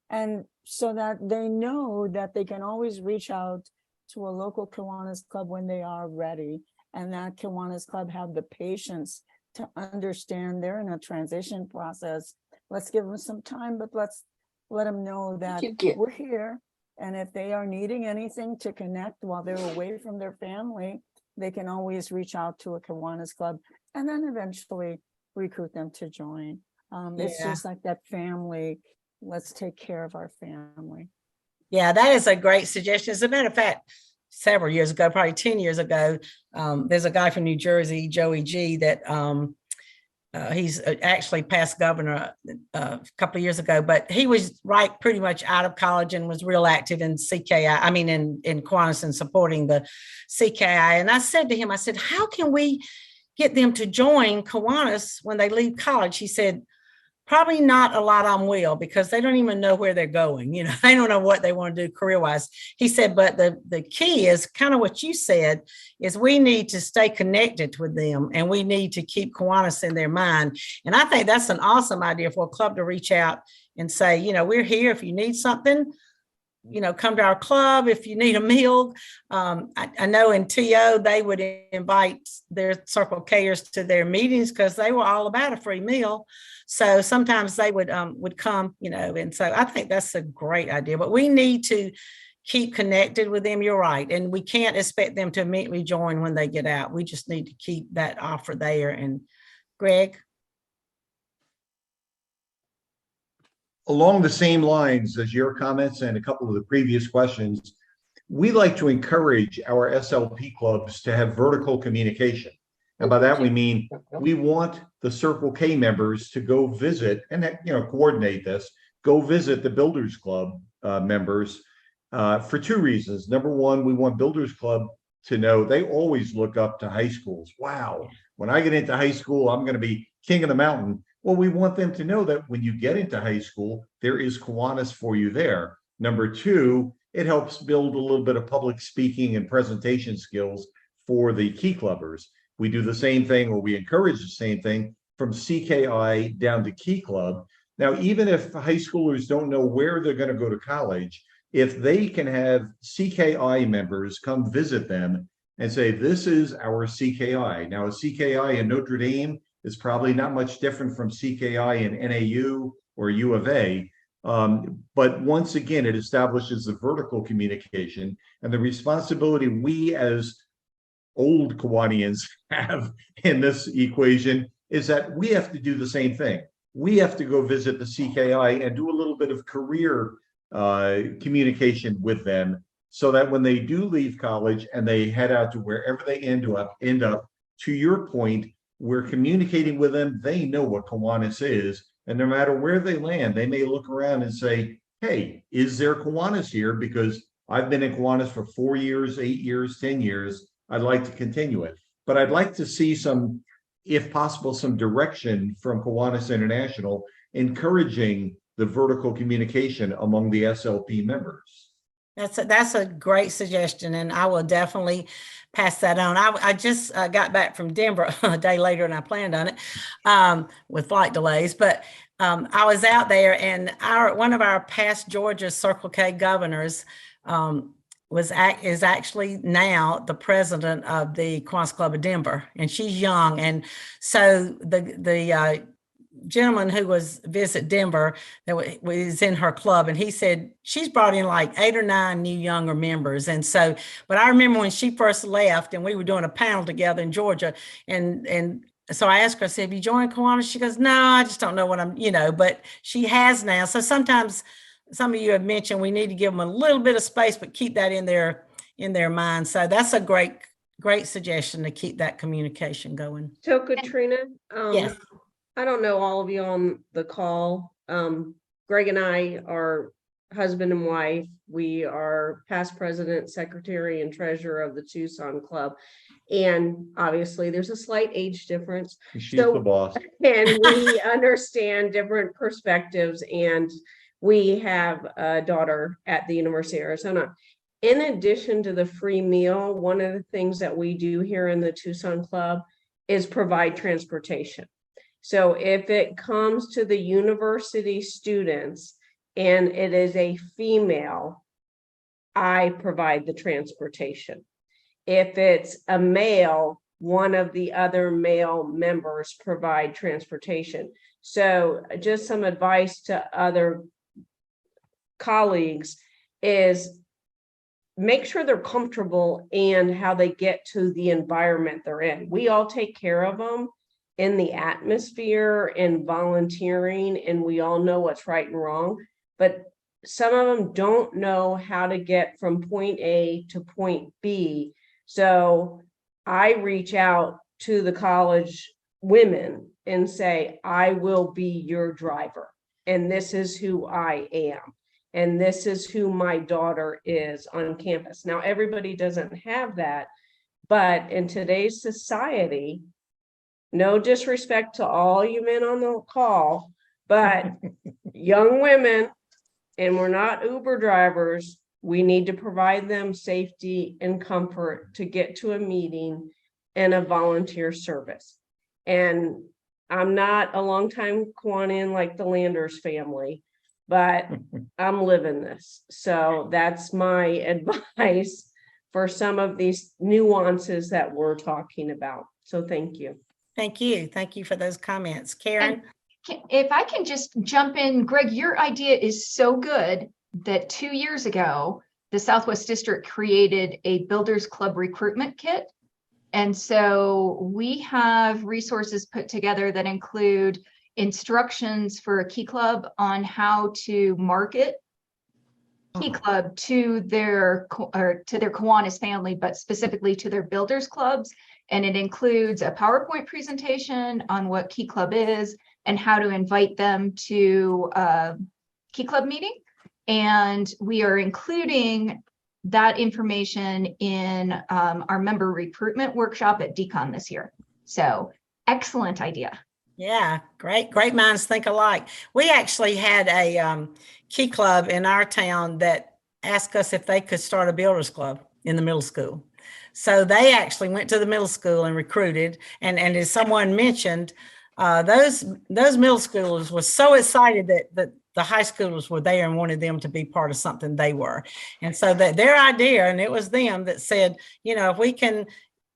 And so that they know that they can always reach out to a local Kiwanis Club when they are ready. And that Kiwanis Club have the patience to understand they're in a transition process. Let's give them some time, but let's let them know that we're here. And if they are needing anything to connect while they're away from their family, they can always reach out to a Kiwanis Club and then eventually recruit them to join. It's just like that family. Let's take care of our family. Yeah, that is a great suggestion. As a matter of fact, several years ago, probably 10 years ago, there's a guy from New Jersey, Joey G, that he's actually past governor a couple of years ago, but he was right pretty much out of college and was real active in CKI, I mean, in Kiwanis and supporting the CKI. And I said to him, I said, how can we get them to join Kiwanis when they leave college? He said, probably not a lot of them will, because they don't even know where they're going. You know, they don't know what they want to do career-wise. He said, but the key is kind of what you said, is we need to stay connected with them and we need to keep Kiwanis in their mind. And I think that's an awesome idea for a club to reach out and say, you know, we're here if you need something, you know, come to our club. If you need a meal, I know in TO, they would invite their Circle Kers to their meetings because they were all about a free meal. So sometimes they would come, you know, and so I think that's a great idea, but we need to keep connected with them. You're right. And we can't expect them to immediately join when they get out. We just need to keep that offer there. And Greg? Along the same lines as your comments and a couple of the previous questions, we like to encourage our SLP clubs to have vertical communication. And by that, we mean we want the Circle K members to go visit and, you know, coordinate this, go visit the Builders Club members for two reasons. Number one, we want Builders Club to know they always look up to high schools. Wow, when I get into high school, I'm going to be king of the mountain. Well, we want them to know that when you get into high school, there is Kiwanis for you there. Number two, it helps build a little bit of public speaking and presentation skills for the Key Clubbers. We do the same thing, or we encourage the same thing from CKI down to Key Club. Now, even if high schoolers don't know where they're going to go to college, if they can have CKI members come visit them and say, this is our CKI. Now, a CKI in Notre Dame is probably not much different from CKI in NAU or U of A. But once again, it establishes the vertical communication and the responsibility we as old Kiwanians have in this equation is that we have to do the same thing. We have to go visit the CKI and do a little bit of career communication with them so that when they do leave college and they head out to wherever they end up, to your point, we're communicating with them. They know what Kiwanis is. And no matter where they land, they may look around and say, hey, is there Kiwanis here? Because I've been in Kiwanis for 4 years, 8 years, 10 years. I'd like to continue it. But I'd like to see some, if possible, some direction from Kiwanis International encouraging the vertical communication among the SLP members. That's a great suggestion, and I will definitely pass that on. I just got back from Denver a day later than I planned on it with flight delays, but I was out there, and one of our past Georgia Circle K governors is actually now the president of the Kiwanis Club of Denver, and she's young, and so the gentleman who was visit Denver that was in her club, and he said she's brought in like 8 or 9 new younger members. And so, but I remember when she first left and we were doing a panel together in Georgia, and so I asked her, I said, have you joined Kiwanis? She goes, no, I just don't know what I'm, but she has now. So sometimes some of you have mentioned we need to give them a little bit of space, but keep that in their mind. So that's a great suggestion to keep that communication going. So Katrina, Yes. I don't know all of you on the call. Greg and I are husband and wife. We are past president, secretary, and treasurer of the Tucson Club. And obviously there's a slight age difference. She's the boss. And we understand different perspectives, and we have a daughter at the University of Arizona. In addition to the free meal, one of the things that we do here in the Tucson Club is provide transportation. So if it comes to the university students and it is a female, I provide the transportation. If it's a male, one of the other male members provide transportation. So just some advice to other colleagues is make sure they're comfortable and how they get to the environment they're in. We all take care of them in the atmosphere and volunteering, and we all know what's right and wrong, but some of them don't know how to get from point A to point B. So I reach out to the college women and say, I will be your driver, and this is who I am, and this is who my daughter is on campus. Now, everybody doesn't have that, but in today's society, no disrespect to all you men on the call, but young women, and we're not Uber drivers, we need to provide them safety and comfort to get to a meeting and a volunteer service. And I'm not a longtime Kiwanian like the Landers family, but I'm living this. So that's my advice for some of these nuances that we're talking about. So thank you. Thank you. Thank you for those comments. Karen? If I can just jump in, Greg, your idea is so good that 2 years ago, the Southwest District created a Builders Club recruitment kit. And so we have resources put together that include instructions for a Key Club on how to market Key Club to their Kiwanis family, but specifically to their builders clubs. And it includes a PowerPoint presentation on what Key Club is and how to invite them to a Key Club meeting. And we are including that information in our member recruitment workshop at DCON this year. So excellent idea. Yeah, great minds think alike. We actually had a Key Club in our town that asked us if they could start a builders club in the middle school. So they actually went to the middle school and recruited. And as someone mentioned, those middle schoolers were so excited that the high schoolers were there and wanted them to be part of something they were. And so that their idea, and it was them that said, if we can,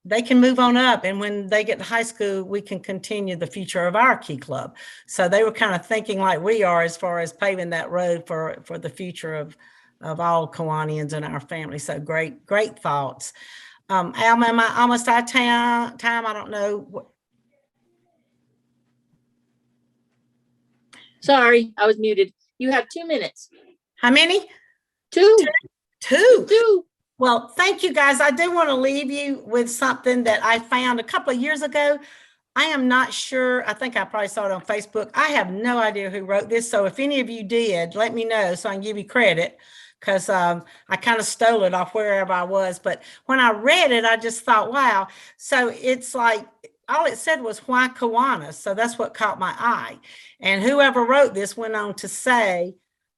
they can move on up. And when they get to high school, we can continue the future of our Key Club. So they were kind of thinking like we are as far as paving that road for the future of all Kiwanians and our family. So great thoughts. Alma, am I almost out of time? I don't know. Sorry, I was muted. You have 2 minutes. How many? Two. Well, thank you guys. I do want to leave you with something that I found a couple of years ago. I am not sure. I think I probably saw it on Facebook. I have no idea who wrote this. So if any of you did, let me know so I can give you credit, because I kind of stole it off wherever I was. But when I read it, I just thought, wow. So it's like, all it said was, why Kiwanis? So that's what caught my eye. And whoever wrote this went on to say,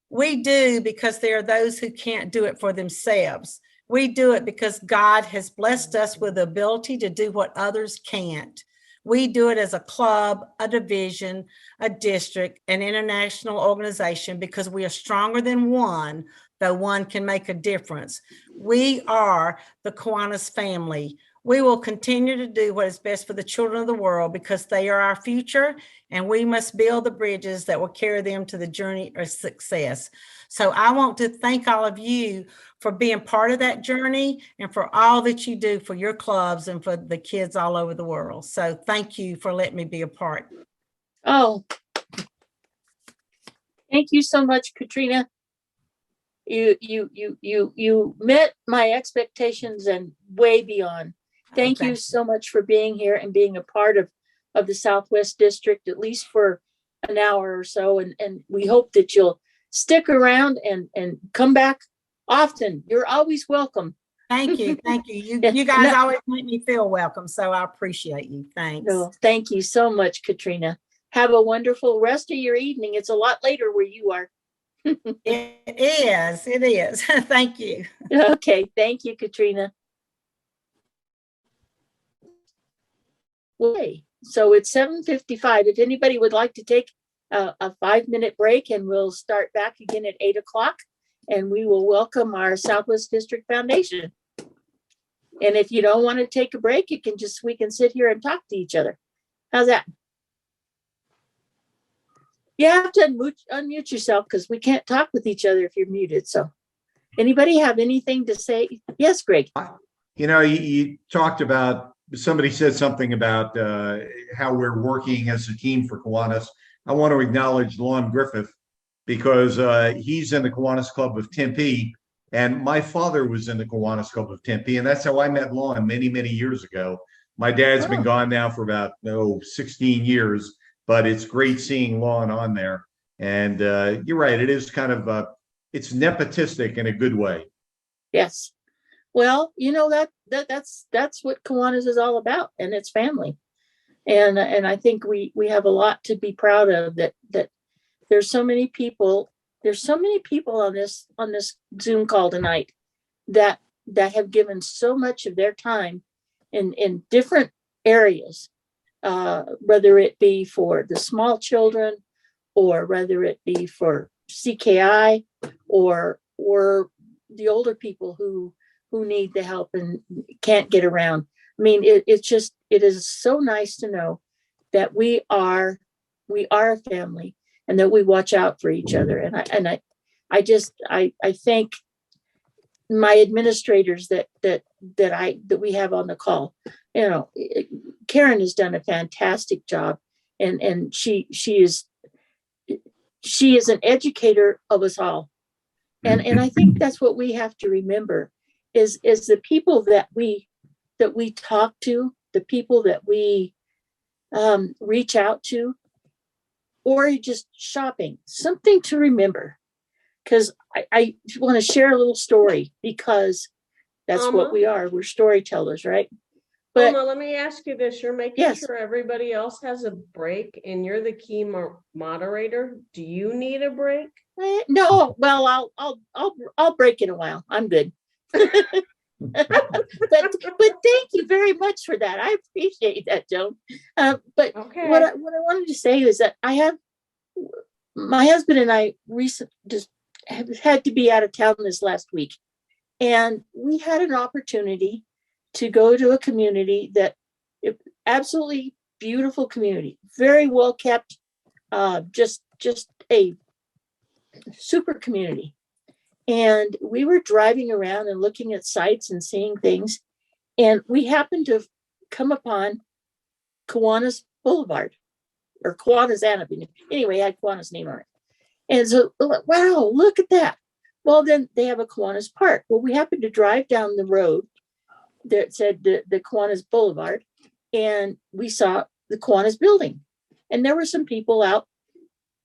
we do because there are those who can't do it for themselves. We do it because God has blessed us with the ability to do what others can't. We do it as a club, a division, a district, an international organization, because we are stronger than one, though one can make a difference. We are the Kiwanis family. We will continue to do what is best for the children of the world because they are our future, and we must build the bridges that will carry them to the journey of success. So I want to thank all of you for being part of that journey and for all that you do for your clubs and for the kids all over the world. So thank you for letting me be a part. Oh, thank you so much, Katrina. You met my expectations and way beyond. Thank you so much for being here and being a part of the Southwest District, at least for an hour or so. And we hope that you'll stick around and come back often. You're always welcome. Thank you. Thank you. You guys always make me feel welcome. So I appreciate you. Thanks. No, thank you so much, Katrina. Have a wonderful rest of your evening. It's a lot later where you are. It is. Thank you. Okay. Thank you, Katrina. Okay. So it's 7:55. If anybody would like to take a 5-minute break, and we'll start back again at 8 o'clock, and we will welcome our Southwest District Foundation. And if you don't want to take a break, we can sit here and talk to each other. How's that? You have to unmute yourself because we can't talk with each other if you're muted. So anybody have anything to say? Yes, Greg. You know, you talked about, somebody said something about how we're working as a team for Kiwanis. I want to acknowledge Lon Griffith because he's in the Kiwanis Club of Tempe, and my father was in the Kiwanis Club of Tempe, and that's how I met Lon many, many years ago. My dad's been gone now for about 16 years, but it's great seeing Lon on there. And you're right, it is kind of it's nepotistic in a good way. Yes. Well, you know, that's what Kiwanis is all about, and it's family. And I think we have a lot to be proud of, that there's so many people on this Zoom call tonight that have given so much of their time in different areas, whether it be for the small children, or whether it be for CKI, or the older people who need the help and can't get around. I mean, it is so nice to know that we are a family and that we watch out for each other. And I thank my administrators that we have on the call. You know, Karen has done a fantastic job, and she is an educator of us all. And I think that's what we have to remember is the people that we talk to, the people that we reach out to, or just shopping, something to remember. Because I want to share a little story, because that's what we are. We're storytellers, right? But let me ask you this. You're making sure everybody else has a break, and you're the key moderator. Do you need a break? No. Well, I'll break in a while. I'm good. but thank you very much for that. I appreciate that, Joan. But what I wanted to say is that my husband and I recently just have had to be out of town this last week, and we had an opportunity to go to a community absolutely beautiful community, very well kept, just a super community. And we were driving around and looking at sites and seeing things, and we happened to come upon Kiwanis Boulevard, or Kiwanis Avenue. Anyway, it had Kiwanis' name on it. And so, wow, look at that. Well, then they have a Kiwanis Park. Well, we happened to drive down the road that said the Kiwanis Boulevard, and we saw the Kiwanis building. And there were some people out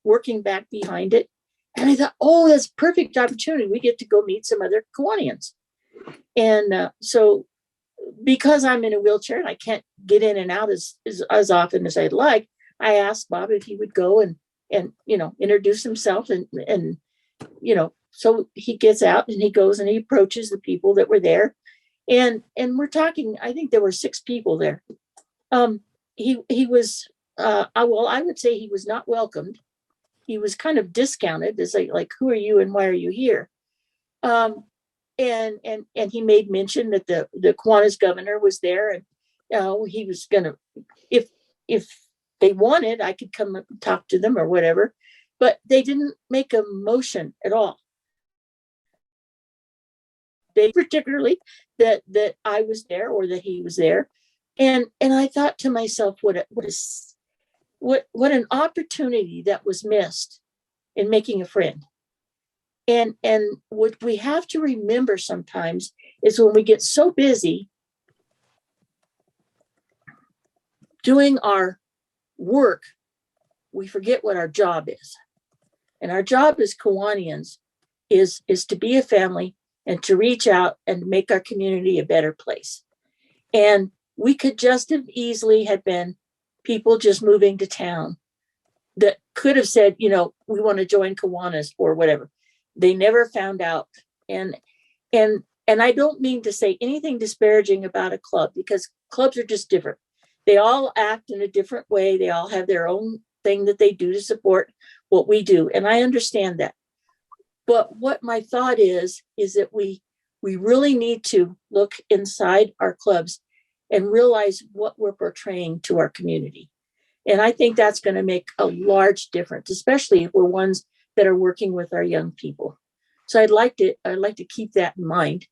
working back behind it. And I thought, oh, that's a perfect opportunity. We get to go meet some other Kiwanians. And so because I'm in a wheelchair and I can't get in and out as often as I'd like, I asked Bob if he would go and introduce himself. And so he gets out and he goes and he approaches the people that were there. And we're talking, I think there were 6 people there. He was, I would say he was not welcomed. He was kind of discounted as like, who are you and why are you here? and he made mention that the Kiwanis governor was there, and he was gonna, if they wanted, I could come and talk to them or whatever, but they didn't make a motion at all. They particularly that I was there or that he was there, and I thought to myself, what an opportunity that was missed in making a friend. And what we have to remember sometimes is when we get so busy doing our work, we forget what our job is. And our job as Kiwanians is to be a family and to reach out and make our community a better place. And we could just have easily have been people just moving to town that could have said, we want to join Kiwanis or whatever. They never found out. And I don't mean to say anything disparaging about a club, because clubs are just different. They all act in a different way. They all have their own thing that they do to support what we do. And I understand that. But what my thought is that we really need to look inside our clubs and realize what we're portraying to our community. And I think that's going to make a large difference, especially if we're ones that are working with our young people. So I'd like to keep that in mind.